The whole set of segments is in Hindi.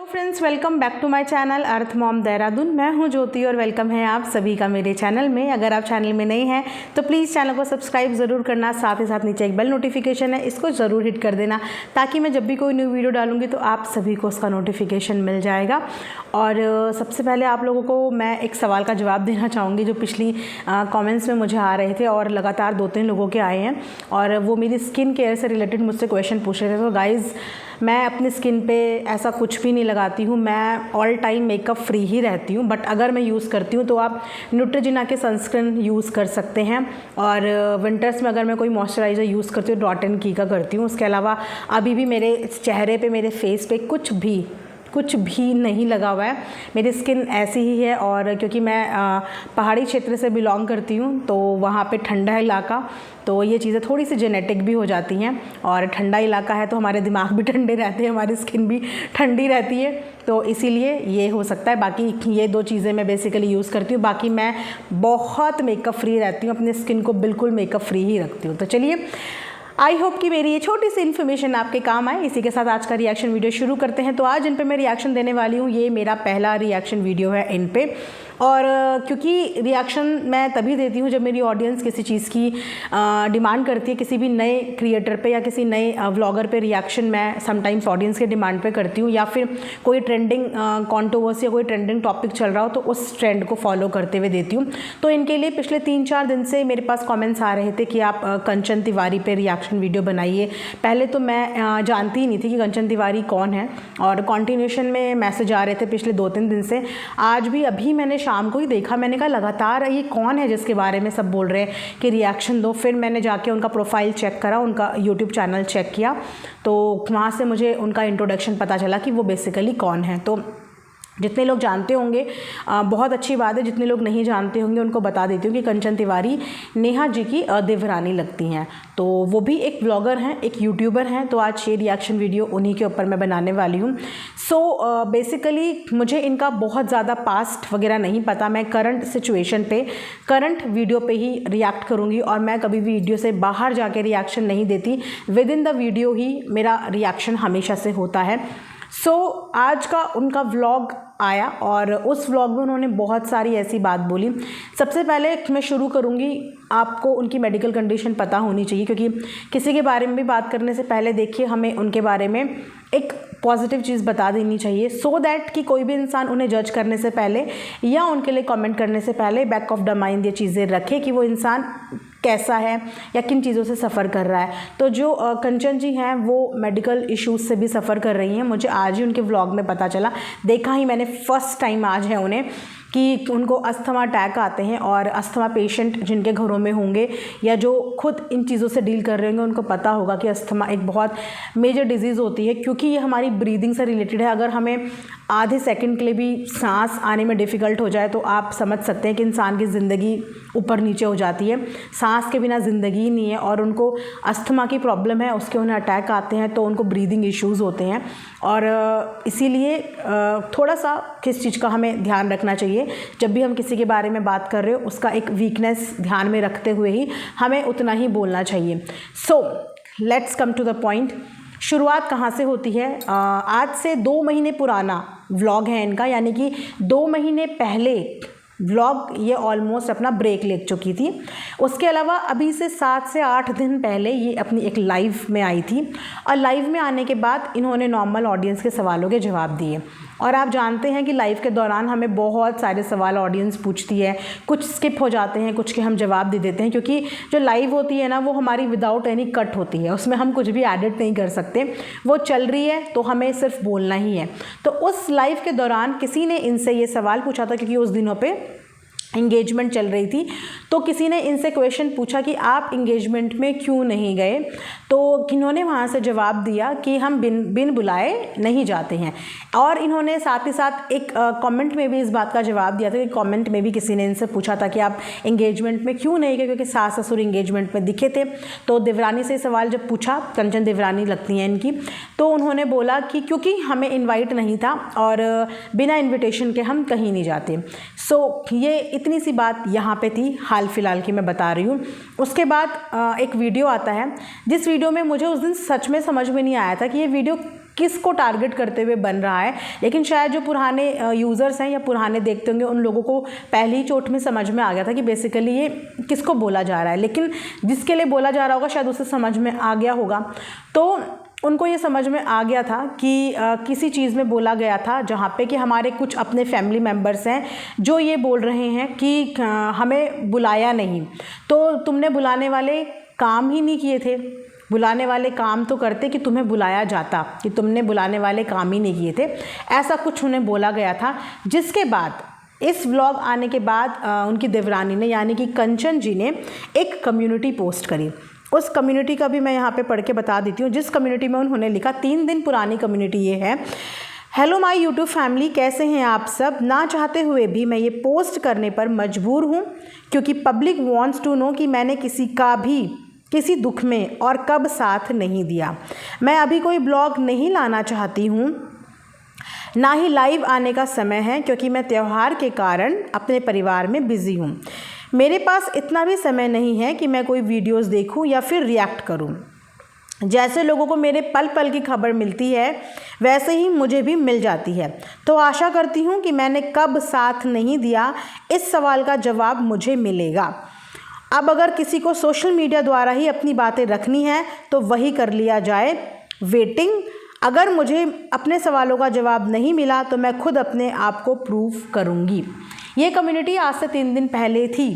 Hello friends, welcome back to my channel Earth Mom Dehradun. मैं हूं ज्योति और वेलकम है आप सभी का मेरे चैनल में। अगर आप चैनल में नए हैं तो प्लीज़ चैनल को सब्सक्राइब ज़रूर करना, साथ ही साथ नीचे एक बेल नोटिफिकेशन है, इसको ज़रूर हिट कर देना ताकि मैं जब भी कोई न्यू वीडियो डालूंगी तो आप सभी को उसका नोटिफिकेशन मिल जाएगा। और सबसे पहले आप लोगों को मैं एक सवाल का जवाब देना चाहूँगी जो पिछली कॉमेंट्स में मुझे आ रहे थे और लगातार 2-3 लोगों के आए हैं, और वो मेरी स्किन केयर से रिलेटेड मुझसे क्वेश्चन पूछ रहे थे। तो गाइज़, मैं अपनी स्किन पे ऐसा कुछ भी नहीं लगाती हूँ, मैं ऑल टाइम मेकअप फ्री ही रहती हूँ। बट अगर मैं यूज़ करती हूँ तो आप न्यूट्रोजिना के सनस्क्रीन यूज़ कर सकते हैं, और विंटर्स में अगर मैं कोई मॉइस्चराइज़र यूज़ करती हूँ डॉट एंड की का करती हूँ। उसके अलावा अभी भी मेरे चेहरे पे, मेरे फेस पे कुछ भी नहीं लगा हुआ है। मेरी स्किन ऐसी ही है, और क्योंकि मैं पहाड़ी क्षेत्र से बिलोंग करती हूँ तो वहाँ पे ठंडा इलाका, तो ये चीज़ें थोड़ी सी जेनेटिक भी हो जाती हैं। और ठंडा इलाका है तो हमारे दिमाग भी ठंडे रहते हैं, हमारी स्किन भी ठंडी रहती है, तो इसीलिए ये हो सकता है। बाकी ये 2 चीज़ें मैं बेसिकली यूज़ करती हूँ। बाकी मैं बहुत मेकअप फ्री रहती हूँ, अपनी स्किन को बिल्कुल मेकअप फ्री ही रखती हूँ। तो चलिए, आई होप कि मेरी ये छोटी सी इन्फॉर्मेशन आपके काम आए। इसी के साथ आज का रिएक्शन वीडियो शुरू करते हैं। तो आज इन पे मैं रिएक्शन देने वाली हूँ, ये मेरा पहला रिएक्शन वीडियो है इन पे। और क्योंकि रिएक्शन मैं तभी देती हूँ जब मेरी ऑडियंस किसी चीज़ की डिमांड करती है, किसी भी नए क्रिएटर पे या किसी नए व्लॉगर पे रिएक्शन मैं समटाइम्स ऑडियंस के डिमांड पे करती हूँ, या फिर कोई ट्रेंडिंग कॉन्ट्रोवर्सी या कोई ट्रेंडिंग टॉपिक चल रहा हो तो उस ट्रेंड को फॉलो करते हुए देती हूँ। तो इनके लिए पिछले 3-4 दिन से मेरे पास कॉमेंट्स आ रहे थे कि आप कंचन तिवारी पे रिएक्शन वीडियो बनाइए। पहले तो मैं जानती ही नहीं थी कि कंचन तिवारी कौन है, और कॉन्टिन्यूशन में मैसेज आ रहे थे पिछले 2-3 दिन से। आज भी अभी मैंने शाम को ही देखा, मैंने कहा लगातार ये कौन है जिसके बारे में सब बोल रहे हैं कि रिएक्शन दो। फिर मैंने जाके उनका प्रोफाइल चेक करा, उनका यूट्यूब चैनल चेक किया, तो वहाँ से मुझे उनका इंट्रोडक्शन पता चला कि वो बेसिकली कौन है। तो जितने लोग जानते होंगे बहुत अच्छी बात है, जितने लोग नहीं जानते होंगे उनको बता देती हूँ कि कंचन तिवारी नेहा जी की देवरानी लगती हैं। तो वो भी एक ब्लॉगर हैं, एक यूट्यूबर हैं। तो आज ये रिएक्शन वीडियो उन्हीं के ऊपर मैं बनाने वाली हूँ। सो बेसिकली मुझे इनका बहुत ज़्यादा पास्ट वगैरह नहीं पता, मैं करंट सिचुएशन पे, करंट वीडियो पे ही रिएक्ट करूँगी, और मैं कभी भी वीडियो से बाहर जाके रिएक्शन नहीं देती। विद इन द वीडियो ही मेरा रिएक्शन हमेशा से होता है। सो आज का उनका व्लॉग आया, और उस व्लॉग में उन्होंने बहुत सारी ऐसी बात बोली। सबसे पहले मैं शुरू करूंगी, आपको उनकी मेडिकल कंडीशन पता होनी चाहिए, क्योंकि किसी के बारे में भी बात करने से पहले देखिए हमें उनके बारे में एक पॉजिटिव चीज़ बता देनी चाहिए, सो दैट कि कोई भी इंसान उन्हें जज करने से पहले या उनके लिए कमेंट करने से पहले बैक ऑफ द माइंड ये चीज़ें रखे कि वो इंसान कैसा है या किन चीज़ों से सफ़र कर रहा है। तो जो कंचन जी हैं वो मेडिकल इश्यूज़ से भी सफ़र कर रही हैं। मुझे आज ही उनके व्लॉग में पता चला, देखा ही मैंने फर्स्ट टाइम आज है उन्हें, कि उनको अस्थमा अटैक आते हैं। और अस्थमा पेशेंट जिनके घरों में होंगे या जो खुद इन चीज़ों से डील कर रहे होंगे उनको पता होगा कि अस्थमा एक बहुत मेजर डिजीज़ होती है, क्योंकि ये हमारी ब्रीदिंग से रिलेटेड है। अगर हमें आधे सेकंड के लिए भी सांस आने में डिफ़िकल्ट हो जाए तो आप समझ सकते हैं कि इंसान की ज़िंदगी ऊपर नीचे हो जाती है। सांस के बिना ज़िंदगी नहीं है, और उनको अस्थमा की प्रॉब्लम है, उसके उन्हें अटैक आते हैं तो उनको ब्रीदिंग इश्यूज़ होते हैं। और इसीलिए थोड़ा सा किस चीज़ का हमें ध्यान रखना चाहिए, जब भी हम किसी के बारे में बात कर रहे हो उसका एक वीकनेस ध्यान में रखते हुए ही हमें उतना ही बोलना चाहिए। So let's come to the point. शुरुआत कहाँ से होती है? आज से 2 महीने पुराना व्लॉग है इनका, यानी कि 2 महीने पहले व्लॉग ये ऑलमोस्ट अपना ब्रेक ले चुकी थी। उसके अलावा अभी से 7 से 8 दिन पहले ये अपनी एक लाइव में आई थी, और लाइव में आने के बाद इन्होंने नॉर्मल ऑडियंस के सवालों के जवाब दिए। और आप जानते हैं कि लाइव के दौरान हमें बहुत सारे सवाल ऑडियंस पूछती है, कुछ स्किप हो जाते हैं, कुछ के हम जवाब दे देते हैं, क्योंकि जो लाइव होती है ना वो हमारी विदाउट एनी कट होती है, उसमें हम कुछ भी एडिट नहीं कर सकते, वो चल रही है तो हमें सिर्फ बोलना ही है। तो उस लाइव के दौरान किसी ने इनसे ये सवाल पूछा था, क्योंकि उस दिनों पे इंगेजमेंट चल रही थी, तो किसी ने इनसे क्वेश्चन पूछा कि आप इंगेजमेंट में क्यों नहीं गए। तो इन्होंने वहाँ से जवाब दिया कि हम बिन बुलाए नहीं जाते हैं। और इन्होंने साथ ही साथ एक कमेंट में भी इस बात का जवाब दिया था, कि कमेंट में भी किसी ने इनसे पूछा था कि आप इंगेजमेंट में क्यों नहीं गए, क्योंकि सास ससुर इंगेजमेंट में दिखे थे। तो देवरानी से सवाल जब पूछा, कंचन देवरानी लगती हैं इनकी, तो उन्होंने बोला कि क्योंकि हमें इन्वाइट नहीं था और बिना इन्विटेशन के हम कहीं नहीं जाते। सो ये इतनी सी बात यहाँ पे थी, हाल फिलहाल की मैं बता रही हूँ। उसके बाद एक वीडियो आता है, जिस वीडियो में मुझे उस दिन सच में समझ में नहीं आया था कि ये वीडियो किसको टारगेट करते हुए बन रहा है। लेकिन शायद जो पुराने यूज़र्स हैं या पुराने देखते होंगे उन लोगों को पहली चोट में समझ में आ गया था कि बेसिकली ये किसको बोला जा रहा है। लेकिन जिसके लिए बोला जा रहा होगा शायद उसे समझ में आ गया होगा। तो उनको ये समझ में आ गया था कि किसी चीज़ में बोला गया था जहाँ पे कि हमारे कुछ अपने फैमिली मेम्बर्स हैं जो ये बोल रहे हैं कि हमें बुलाया नहीं, तो तुमने बुलाने वाले काम ही नहीं किए थे। बुलाने वाले काम तो करते कि तुम्हें बुलाया जाता, कि तुमने बुलाने वाले काम ही नहीं किए थे, ऐसा कुछ उन्हें बोला गया था। जिसके बाद इस व्लॉग आने के बाद उनकी देवरानी ने यानी कि कंचन जी ने एक कम्युनिटी पोस्ट करी। उस कम्युनिटी का भी मैं यहाँ पे पढ़ के बता देती हूँ। जिस कम्युनिटी में उन्होंने लिखा, 3 दिन पुरानी कम्युनिटी ये है। हेलो माय यूट्यूब फैमिली, कैसे हैं आप सब। ना चाहते हुए भी मैं ये पोस्ट करने पर मजबूर हूँ क्योंकि पब्लिक वांट्स टू नो कि मैंने किसी का भी किसी दुख में और कब साथ नहीं दिया। मैं अभी कोई ब्लॉग नहीं लाना चाहती हूँ, ना ही लाइव आने का समय है क्योंकि मैं त्यौहार के कारण अपने परिवार में बिज़ी हूँ। मेरे पास इतना भी समय नहीं है कि मैं कोई वीडियोस देखूं या फिर रिएक्ट करूं। जैसे लोगों को मेरे पल पल की खबर मिलती है वैसे ही मुझे भी मिल जाती है। तो आशा करती हूं कि मैंने कब साथ नहीं दिया, इस सवाल का जवाब मुझे मिलेगा। अब अगर किसी को सोशल मीडिया द्वारा ही अपनी बातें रखनी है तो वही कर लिया जाए। वेटिंग। अगर मुझे अपने सवालों का जवाब नहीं मिला तो मैं खुद अपने आप को प्रूव करूँगी। ये कम्युनिटी आज से 3 दिन पहले थी,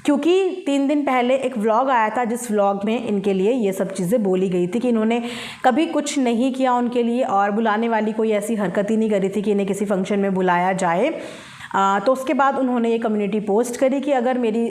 क्योंकि 3 दिन पहले एक व्लॉग आया था जिस व्लॉग में इनके लिए ये सब चीज़ें बोली गई थी कि इन्होंने कभी कुछ नहीं किया उनके लिए और बुलाने वाली कोई ऐसी हरकत ही नहीं करी थी कि इन्हें किसी फंक्शन में बुलाया जाए। तो उसके बाद उन्होंने ये कम्युनिटी पोस्ट करी कि अगर मेरी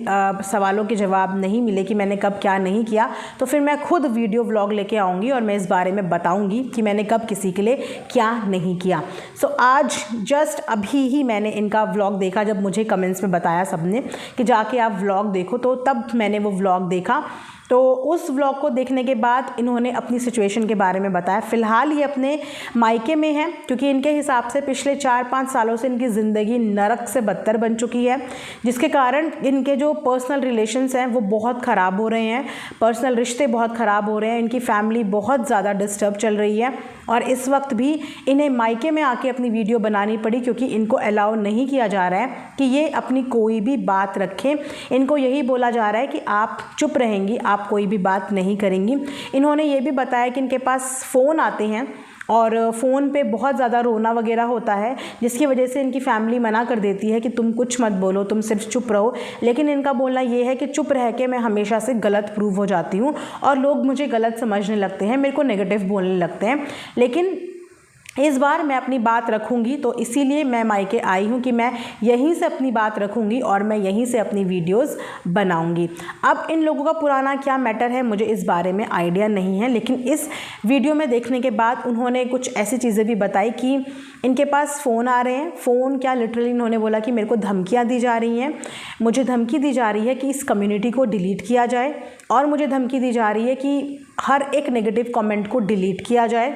सवालों के जवाब नहीं मिले कि मैंने कब क्या नहीं किया तो फिर मैं खुद वीडियो व्लॉग लेके आऊँगी और मैं इस बारे में बताऊँगी कि मैंने कब किसी के लिए क्या नहीं किया। सो आज जस्ट अभी ही मैंने इनका व्लॉग देखा, जब मुझे कमेंट्स में बताया सबने कि जाके आप व्लॉग देखो, तो तब मैंने वो व्लॉग देखा। तो उस व्लॉग को देखने के बाद इन्होंने अपनी सिचुएशन के बारे में बताया। फ़िलहाल ये अपने मायके में हैं क्योंकि इनके हिसाब से पिछले 4-5 सालों से इनकी ज़िंदगी नरक से बदतर बन चुकी है, जिसके कारण इनके जो पर्सनल रिलेशंस हैं वो बहुत ख़राब हो रहे हैं, पर्सनल रिश्ते बहुत ख़राब हो रहे हैं, इनकी फैमिली बहुत ज़्यादा डिस्टर्ब चल रही है। और इस वक्त भी इन्हें मायके में आके अपनी वीडियो बनानी पड़ी क्योंकि इनको अलाउ नहीं किया जा रहा है कि ये अपनी कोई भी बात रखें। इनको यही बोला जा रहा है कि आप चुप रहेंगी, आप कोई भी बात नहीं करेंगी। इन्होंने ये भी बताया कि इनके पास फ़ोन आते हैं और फ़ोन पे बहुत ज़्यादा रोना वगैरह होता है, जिसकी वजह से इनकी फैमिली मना कर देती है कि तुम कुछ मत बोलो, तुम सिर्फ चुप रहो। लेकिन इनका बोलना ये है कि चुप रह के मैं हमेशा से गलत प्रूव हो जाती हूँ और लोग मुझे गलत समझने लगते हैं, मेरे को नेगेटिव बोलने लगते हैं। लेकिन इस बार मैं अपनी बात रखूंगी, तो इसीलिए मैं मायके आई हूँ कि मैं यहीं से अपनी बात रखूंगी और मैं यहीं से अपनी वीडियोस बनाऊंगी। अब इन लोगों का पुराना क्या मैटर है मुझे इस बारे में आइडिया नहीं है, लेकिन इस वीडियो में देखने के बाद उन्होंने कुछ ऐसी चीज़ें भी बताई कि इनके पास फ़ोन आ रहे हैं। फ़ोन क्या, लिटरली इन्होंने बोला कि मेरे को धमकियाँ दी जा रही हैं, मुझे धमकी दी जा रही है कि इस कम्युनिटी को डिलीट किया जाए और मुझे धमकी दी जा रही है कि हर एक नेगेटिव कमेंट को डिलीट किया जाए।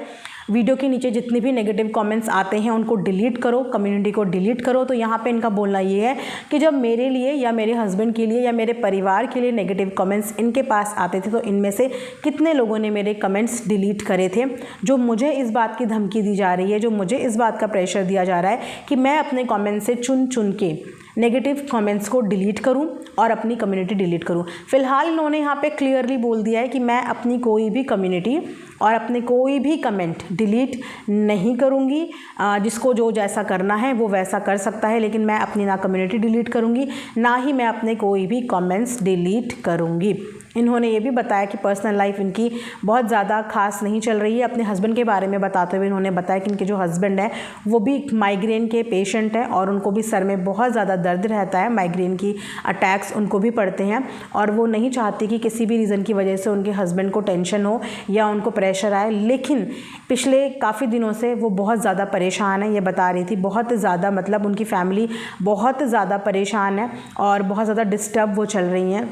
वीडियो के नीचे जितने भी नेगेटिव कमेंट्स आते हैं उनको डिलीट करो, कम्युनिटी को डिलीट करो। तो यहाँ पे इनका बोलना ये है कि जब मेरे लिए या मेरे हस्बैंड के लिए या मेरे परिवार के लिए नेगेटिव कमेंट्स इनके पास आते थे तो इनमें से कितने लोगों ने मेरे कमेंट्स डिलीट करे थे। जो मुझे इस बात की धमकी दी जा रही है, जो मुझे इस बात का प्रेशर दिया जा रहा है कि मैं अपने कमेंट से चुन चुन के नेगेटिव कमेंट्स को डिलीट करूं और अपनी कम्युनिटी डिलीट करूं। फ़िलहाल इन्होंने यहाँ पे क्लियरली बोल दिया है कि मैं अपनी कोई भी कम्युनिटी और अपने कोई भी कमेंट डिलीट नहीं करूँगी। जिसको जो जैसा करना है वो वैसा कर सकता है, लेकिन मैं अपनी ना कम्युनिटी डिलीट करूँगी ना ही मैं अपने कोई भी कमेंट्स डिलीट करूँगी। इन्होंने ये भी बताया कि पर्सनल लाइफ इनकी बहुत ज़्यादा खास नहीं चल रही है। अपने हस्बैंड के बारे में बताते हुए इन्होंने बताया कि इनके जो हस्बैंड हैं वो भी माइग्रेन के पेशेंट हैं और उनको भी सर में बहुत ज़्यादा दर्द रहता है, माइग्रेन की अटैक्स उनको भी पड़ते हैं और वो नहीं चाहती कि किसी भी रीज़न की वजह से उनके हस्बैंड को टेंशन हो या उनको प्रेशर आए। लेकिन पिछले काफ़ी दिनों से वो बहुत ज़्यादा परेशान है, ये बता रही थी, बहुत ज़्यादा, मतलब उनकी फैमिली बहुत ज़्यादा परेशान है और बहुत ज़्यादा डिस्टर्ब वो चल रही हैं।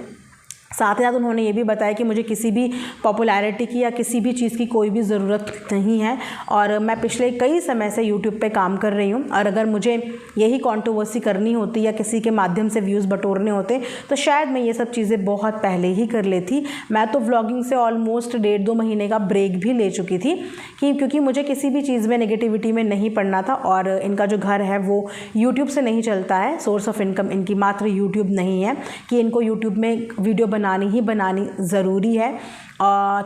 साथ ही साथ उन्होंने ये भी बताया कि मुझे किसी भी पॉपुलैरिटी की या किसी भी चीज़ की कोई भी ज़रूरत नहीं है और मैं पिछले कई समय से यूट्यूब पे काम कर रही हूँ और अगर मुझे यही कंट्रोवर्सी करनी होती या किसी के माध्यम से व्यूज़ बटोरने होते तो शायद मैं ये सब चीज़ें बहुत पहले ही कर लेती। मैं तो व्लॉगिंग से ऑलमोस्ट 1.5-2 महीने का ब्रेक भी ले चुकी थी क्योंकि मुझे किसी भी चीज़ में नेगेटिविटी में नहीं पड़ना था और इनका जो घर है वो यूट्यूब से नहीं चलता है। सोर्स ऑफ इनकम इनकी मात्र यूट्यूब नहीं है कि इनको यूट्यूब में वीडियो बनानी ज़रूरी है।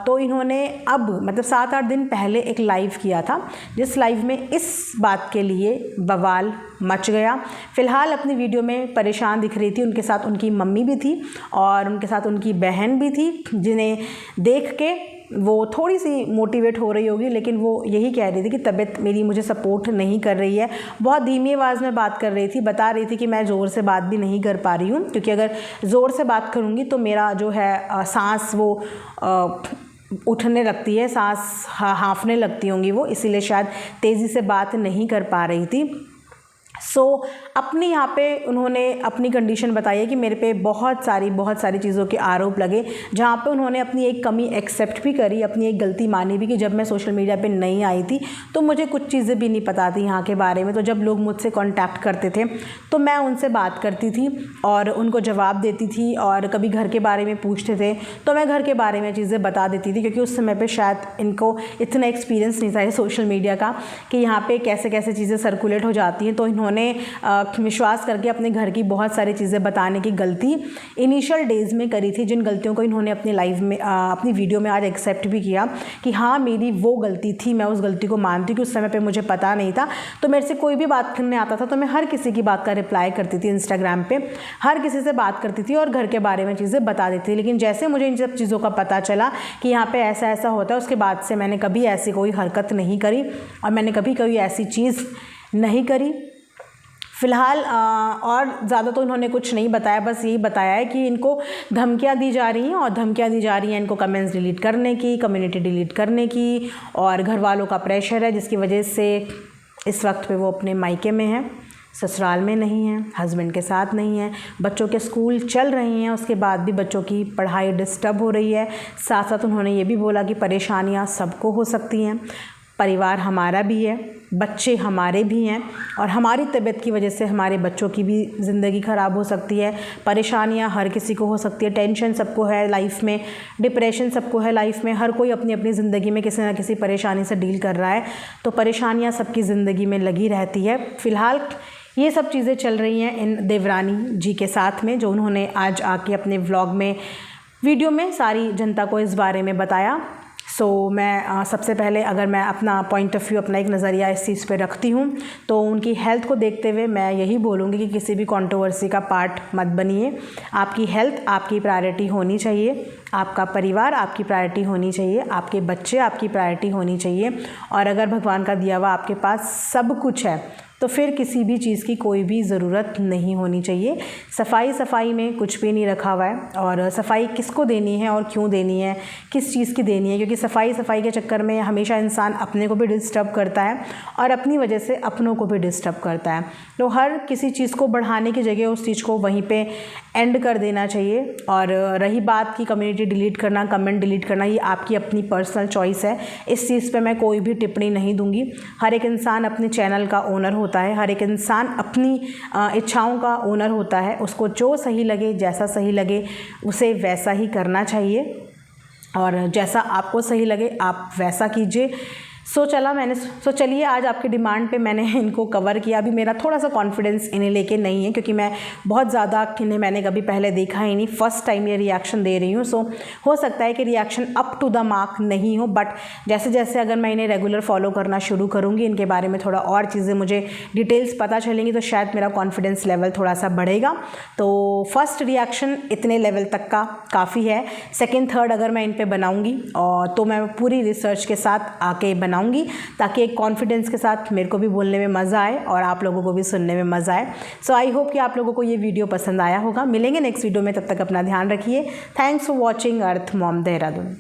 तो इन्होंने अब मतलब 7-8 दिन पहले एक लाइव किया था जिस लाइव में इस बात के लिए बवाल मच गया। फ़िलहाल अपनी वीडियो में परेशान दिख रही थी, उनके साथ उनकी मम्मी भी थी और उनके साथ उनकी बहन भी थी जिन्हें देख के वो थोड़ी सी मोटिवेट हो रही होगी, लेकिन वो यही कह रही थी कि तबीयत मेरी मुझे सपोर्ट नहीं कर रही है। बहुत धीमी आवाज़ में बात कर रही थी, बता रही थी कि मैं ज़ोर से बात भी नहीं कर पा रही हूँ क्योंकि अगर ज़ोर से बात करूँगी तो मेरा जो है सांस वो उठने लगती है, सांस हाँफने लगती होंगी वो, इसीलिए शायद तेज़ी से बात नहीं कर पा रही थी। अपनी यहाँ पे उन्होंने अपनी कंडीशन बताई है कि मेरे पे बहुत सारी चीज़ों के आरोप लगे, जहाँ पे उन्होंने अपनी एक कमी एक्सेप्ट भी करी, अपनी एक गलती मानी भी कि जब मैं सोशल मीडिया पे नहीं आई थी तो मुझे कुछ चीज़ें भी नहीं पता थी यहाँ के बारे में। तो जब लोग मुझसे कांटेक्ट करते थे तो मैं उनसे बात करती थी और उनको जवाब देती थी और कभी घर के बारे में पूछते थे तो मैं घर के बारे में चीज़ें बता देती थी क्योंकि उस समय पर शायद इनको इतना एक्सपीरियंस नहीं था सोशल मीडिया का कि यहाँ पर कैसे कैसे चीज़ें सर्कुलेट हो जाती हैं। तो उन्होंने विश्वास करके अपने घर की बहुत सारी चीज़ें बताने की गलती इनिशियल डेज़ में करी थी, जिन गलतियों को इन्होंने अपनी लाइफ में अपनी वीडियो में आज एक्सेप्ट भी किया कि हाँ मेरी वो गलती थी, मैं उस गलती को मानती हूँ कि उस समय पे मुझे पता नहीं था। तो मेरे से कोई भी बात करने आता था तो मैं हर किसी की बात का रिप्लाई करती थी, इंस्टाग्राम पे हर किसी से बात करती थी और घर के बारे में चीज़ें बता देती थी। लेकिन जैसे मुझे इन सब चीज़ों का पता चला कि यहाँ पर ऐसा ऐसा होता है, उसके बाद से मैंने कभी ऐसी कोई हरकत नहीं करी और मैंने कभी ऐसी चीज़ नहीं करी। फ़िलहाल और ज़्यादा तो इन्होंने कुछ नहीं बताया, बस यही बताया है कि इनको धमकियाँ दी जा रही हैं और धमकियाँ दी जा रही हैं इनको कमेंट्स डिलीट करने की, कम्युनिटी डिलीट करने की और घर वालों का प्रेशर है जिसकी वजह से इस वक्त पे वो अपने मायके में हैं, ससुराल में नहीं है, हस्बैंड के साथ नहीं है। बच्चों के स्कूल चल रही हैं, उसके बाद भी बच्चों की पढ़ाई डिस्टर्ब हो रही है। साथ साथ उन्होंने ये भी बोला कि परेशानियाँ सबको हो सकती हैं, परिवार हमारा भी है, बच्चे हमारे भी हैं और हमारी तबीयत की वजह से हमारे बच्चों की भी ज़िंदगी ख़राब हो सकती है। परेशानियां हर किसी को हो सकती है, टेंशन सबको है लाइफ में, डिप्रेशन सबको है लाइफ में, हर कोई अपनी अपनी ज़िंदगी में किसी ना किसी परेशानी से डील कर रहा है। तो परेशानियां सबकी ज़िंदगी में लगी रहती है। फ़िलहाल ये सब चीज़ें चल रही हैं इन देवरानी जी के साथ में, जो उन्होंने आज आके अपने व्लॉग में वीडियो में सारी जनता को इस बारे में बताया। मैं सबसे पहले अगर मैं अपना पॉइंट ऑफ व्यू, अपना एक नज़रिया इस चीज़ पे रखती हूँ तो उनकी हेल्थ को देखते हुए मैं यही बोलूँगी कि किसी भी कंट्रोवर्सी का पार्ट मत बनिए। आपकी हेल्थ आपकी प्रायोरिटी होनी चाहिए, आपका परिवार आपकी प्रायोरिटी होनी चाहिए, आपके बच्चे आपकी प्रायोरिटी होनी चाहिए और अगर भगवान का दिया हुआ आपके पास सब कुछ है तो फिर किसी भी चीज़ की कोई भी ज़रूरत नहीं होनी चाहिए। सफाई में कुछ भी नहीं रखा हुआ है और सफाई किसको देनी है और क्यों देनी है, किस चीज़ की देनी है, क्योंकि सफाई के चक्कर में हमेशा इंसान अपने को भी डिस्टर्ब करता है और अपनी वजह से अपनों को भी डिस्टर्ब करता है। तो हर किसी चीज़ को बढ़ाने की जगह उस चीज़ को वहीं पे एंड कर देना चाहिए। और रही बात की कम्युनिटी डिलीट करना, कमेंट डिलीट करना, ये आपकी अपनी पर्सनल चॉइस है, इस चीज़ पे मैं कोई भी टिप्पणी नहीं दूंगी। हर एक इंसान अपने चैनल का ओनर होता है, हर एक इंसान अपनी इच्छाओं का ओनर होता है, उसको जो सही लगे, जैसा सही लगे उसे वैसा ही करना चाहिए और जैसा आपको सही लगे आप वैसा कीजिए। चलिए आज आपके डिमांड पे मैंने इनको कवर किया। अभी मेरा थोड़ा सा कॉन्फिडेंस इन्हें लेके नहीं है क्योंकि मैं बहुत ज़्यादा इन्हें मैंने कभी पहले देखा ही नहीं, फर्स्ट टाइम ये रिएक्शन दे रही हूँ। हो सकता है कि reaction up to the mark नहीं हो, बट जैसे जैसे अगर मैं इन्हें रेगुलर फॉलो करना शुरू करूँगी, इनके बारे में थोड़ा और चीज़ें मुझे डिटेल्स पता चलेंगी तो शायद मेरा कॉन्फिडेंस लेवल थोड़ा सा बढ़ेगा। तो फर्स्ट रिएक्शन इतने लेवल तक का काफ़ी है। सेकेंड थर्ड अगर मैं इन पर बनाऊँगी और तो मैं पूरी रिसर्च के साथ आके बनाऊँगी ताकि एक कॉन्फिडेंस के साथ मेरे को भी बोलने में मज़ा आए और आप लोगों को भी सुनने में मज़ा आए। आई होप कि आप लोगों को ये वीडियो पसंद आया होगा। मिलेंगे नेक्स्ट वीडियो में, तब तक अपना ध्यान रखिए। Thanks for watching earth Mom Dehradun.